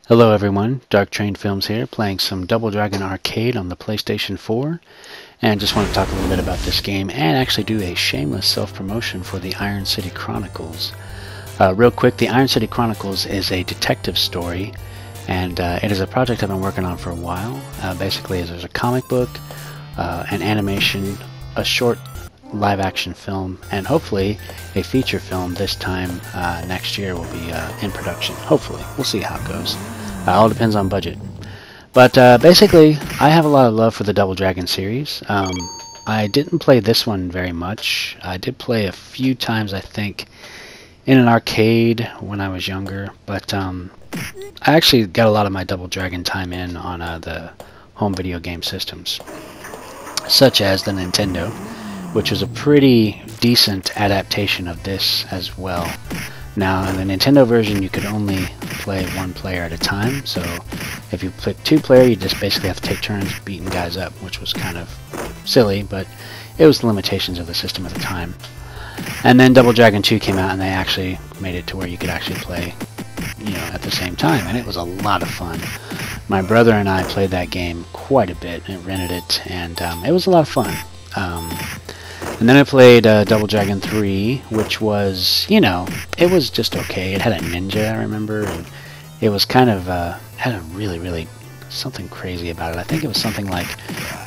Hello everyone, Dark Train Films here, playing some Double Dragon Arcade on the PlayStation 4, and just want to talk a little bit about this game and actually do a shameless self-promotion for the Iron City Chronicles. Real quick, the Iron City Chronicles is a detective story, and it is a project I've been working on for a while. Basically, there's a comic book, an animation, a short live-action film, and hopefully a feature film this time next year will be in production. Hopefully. We'll see how it goes. All depends on budget. But basically, I have a lot of love for the Double Dragon series. I didn't play this one very much. I did play a few times, I think, in an arcade when I was younger, but I actually got a lot of my Double Dragon time in on the home video game systems, such as the Nintendo, which was a pretty decent adaptation of this as well. Now, in the Nintendo version, you could only play one player at a time, so if you play two-player, you just basically have to take turns beating guys up, which was kind of silly, but it was the limitations of the system at the time. And then Double Dragon 2 came out, and they actually made it to where you could actually play, at the same time, and it was a lot of fun. My brother and I played that game quite a bit, and rented it, and it was a lot of fun. And then I played Double Dragon 3, which was, it was just okay. It had a ninja, I remember, and it was kind of, had a really, something crazy about it. I think it was something like,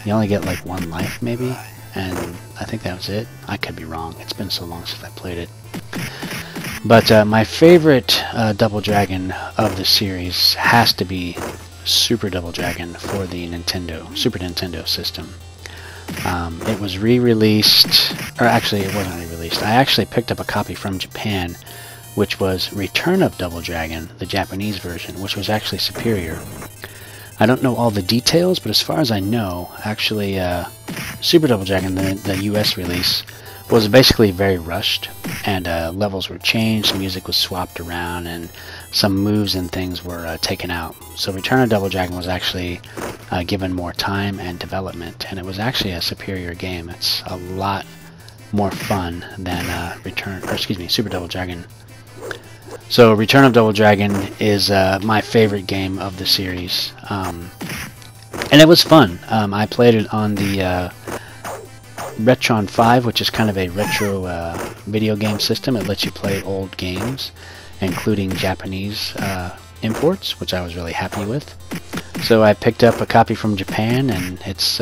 you only get like one life, maybe, and I think that was it. I could be wrong. It's been so long since I played it. But my favorite Double Dragon of the series has to be Super Double Dragon for the Super Nintendo system. It was re-released, or actually it wasn't re-released. I actually picked up a copy from Japan, which was Return of Double Dragon, the Japanese version, which was actually superior. I don't know all the details, but as far as I know, actually Super Double Dragon, the US release, was basically very rushed, and levels were changed, music was swapped around, and some moves and things were taken out. So Return of Double Dragon was actually given more time and development, and it was actually a superior game. It's a lot more fun than Super Double Dragon. So Return of Double Dragon is my favorite game of the series, and it was fun. I played it on the Retron 5, which is kind of a retro video game system. It lets you play old games, including Japanese imports, which I was really happy with. So I picked up a copy from Japan, and it's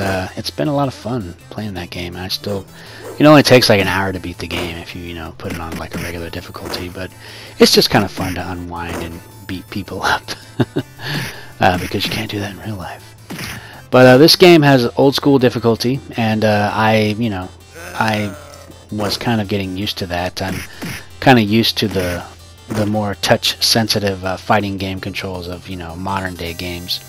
been a lot of fun playing that game. I still, it only takes like an hour to beat the game if you put it on like a regular difficulty, but it's just kind of fun to unwind and beat people up because you can't do that in real life. But this game has old school difficulty, and I was kind of getting used to that. I'm kind of used to the more touch-sensitive fighting game controls of modern-day games.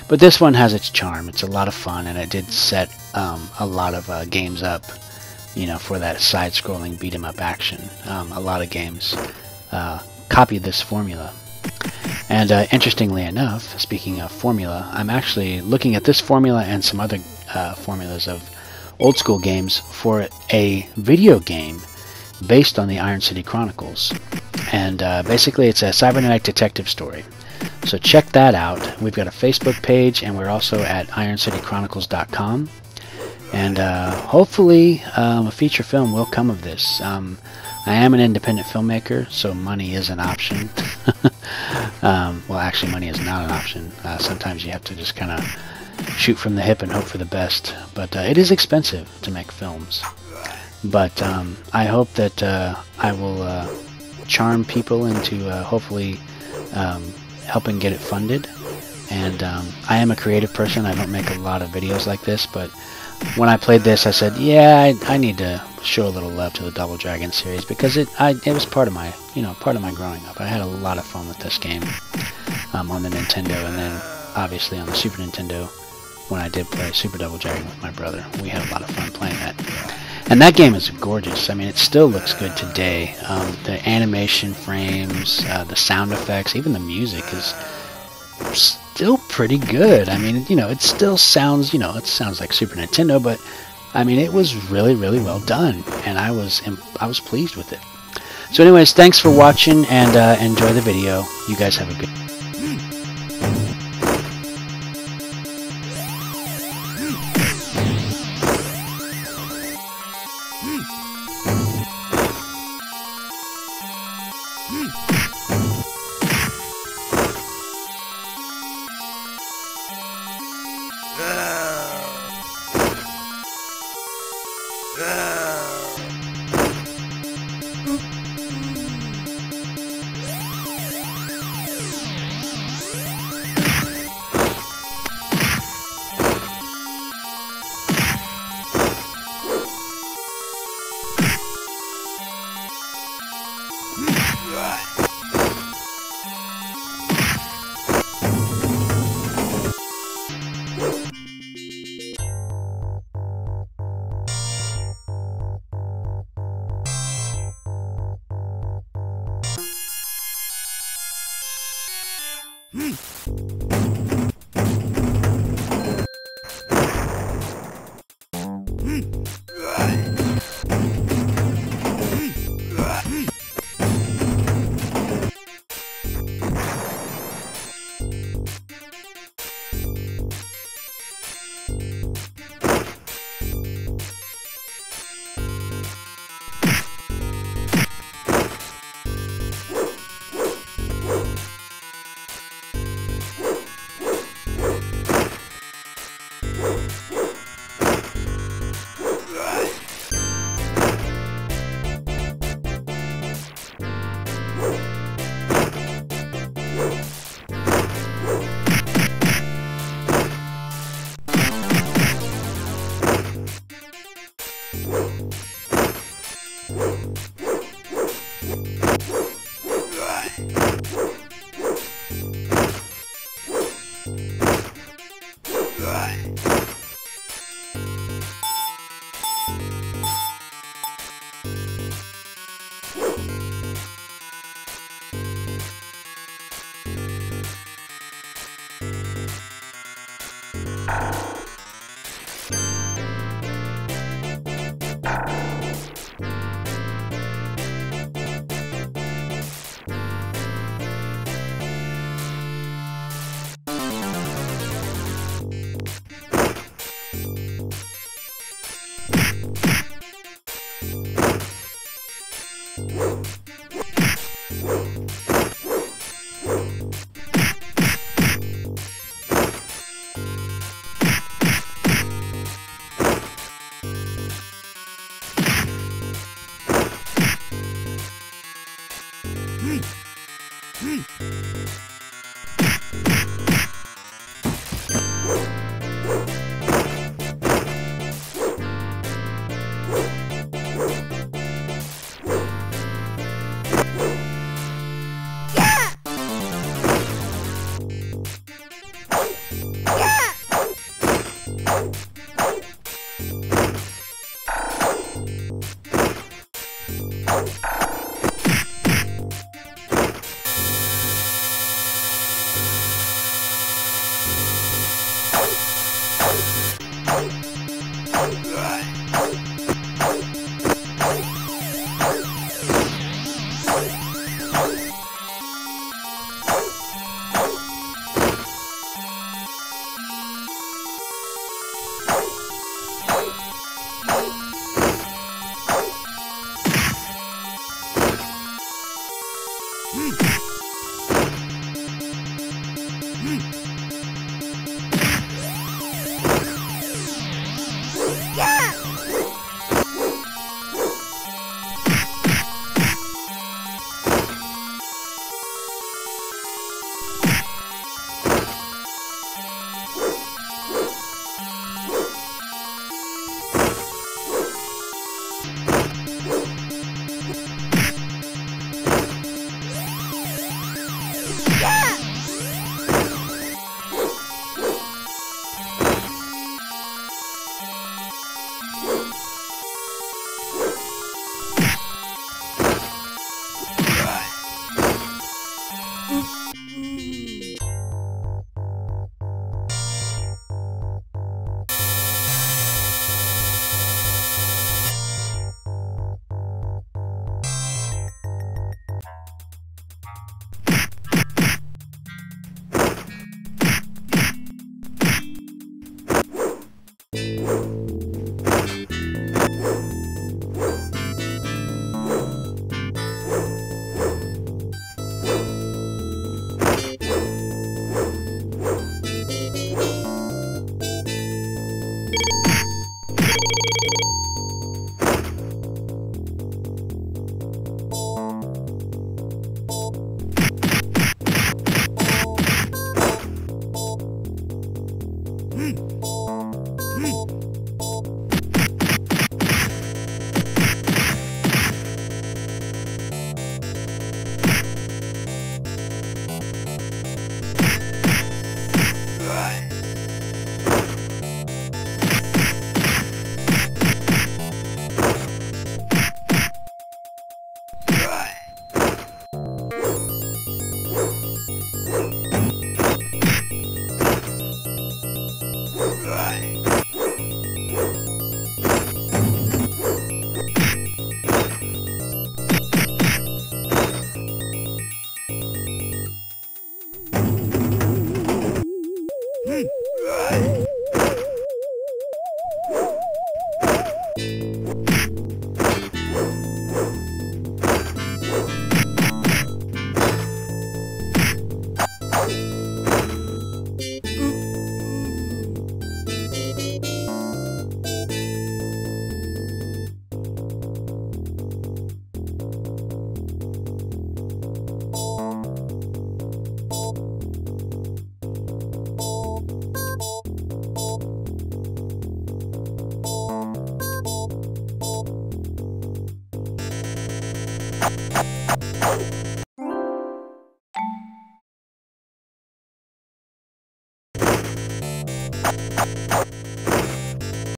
But this one has its charm. It's a lot of fun, and it did set a lot of games up, for that side-scrolling beat-em-up action. A lot of games copied this formula. And interestingly enough, speaking of formula, I'm actually looking at this formula and some other formulas of old school games for a video game based on the Iron City Chronicles. And basically it's a cybernetic detective story. So check that out. We've got a Facebook page, and we're also at ironcitychronicles.com. And hopefully a feature film will come of this. I am an independent filmmaker, so money is an option. Well, actually, money is not an option. Sometimes you have to just kind of shoot from the hip and hope for the best. But it is expensive to make films. But I hope that I will charm people into hopefully helping get it funded. And I am a creative person. I don't make a lot of videos like this, but when I played this, I said, yeah, I need to show a little love to the Double Dragon series, because it was part of my growing up. I had a lot of fun with this game on the Nintendo, and then obviously on the Super Nintendo when I did play Super Double Dragon with my brother. We had a lot of fun playing that. And that game is gorgeous. I mean, it still looks good today. The animation frames, the sound effects, even the music is still pretty good. I mean, it still sounds, it sounds like Super Nintendo, but I mean, it was really well done, and I was pleased with it. So anyways, thanks for watching, and enjoy the video. You guys have a good